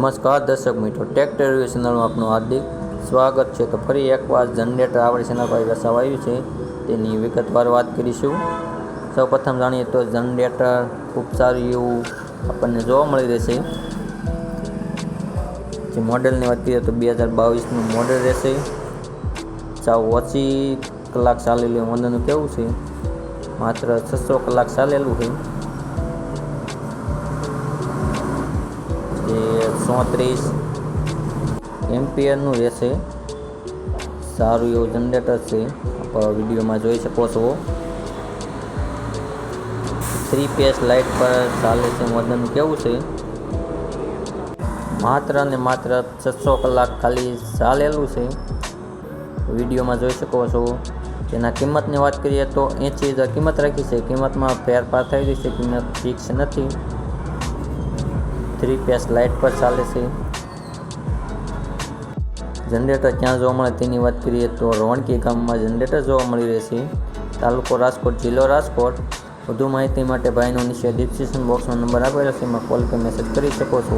નમસ્કાર દર્શક મિત્રો, ટ્રેક્ટર રિવ્યુ ચેનલમાં આપનું હાર્દિક સ્વાગત છે। તો ફરી એકવાર જનરેટર આપણી ચેનલ પર દર્શાવાયું છે, તેની વિગતવાર વાત કરીશું। સૌપ્રથમ જાણીએ તો જનરેટર ખૂબ સારું એવું આપણને જોવા મળી રહેશે। જે મોડેલની વાત કરીએ તો 2022નું મોડેલ રહેશે। સાવ ઓછી કલાક ચાલેલું મોડેલનું કેવું છે, માત્ર 600 કલાક ચાલેલું છે। 130 એમ્પિયરનું રહેશે। સારું એવું જનરેટર છે, આપ વિડીયોમાં જોઈ શકો છો। 3 ફેઝ લાઇટ પર ચાલે છે મોડેલનું કેવું છે, માત્ર ને માત્ર 600 કલાક ખાલી ચાલેલું છે, વિડીયોમાં જોઈ શકો છો। તેના કિંમતની વાત કરીએ તો 80,000 કિંમત રાખી છે। કિંમતમાં ફેરફાર થઈ રહી છે, કિંમત ફિક્સ નથી। 3 ફેઝ લાઇટ પર ચાલે છે। જનરેટર ક્યાં જોવા મળે તેની વાત કરીએ તો રોણકી ગામમાં જનરેટર જોવા મળી રહેશે। તાલુકો રાજકોટ, જિલ્લો રાજકોટ। વધુ માહિતી માટે ભાઈનો નીચે ડિસ્ક્રિપ્શન બોક્સમાં નંબર આપેલો છે, એમાં કોલ કે મેસેજ કરી શકો છો।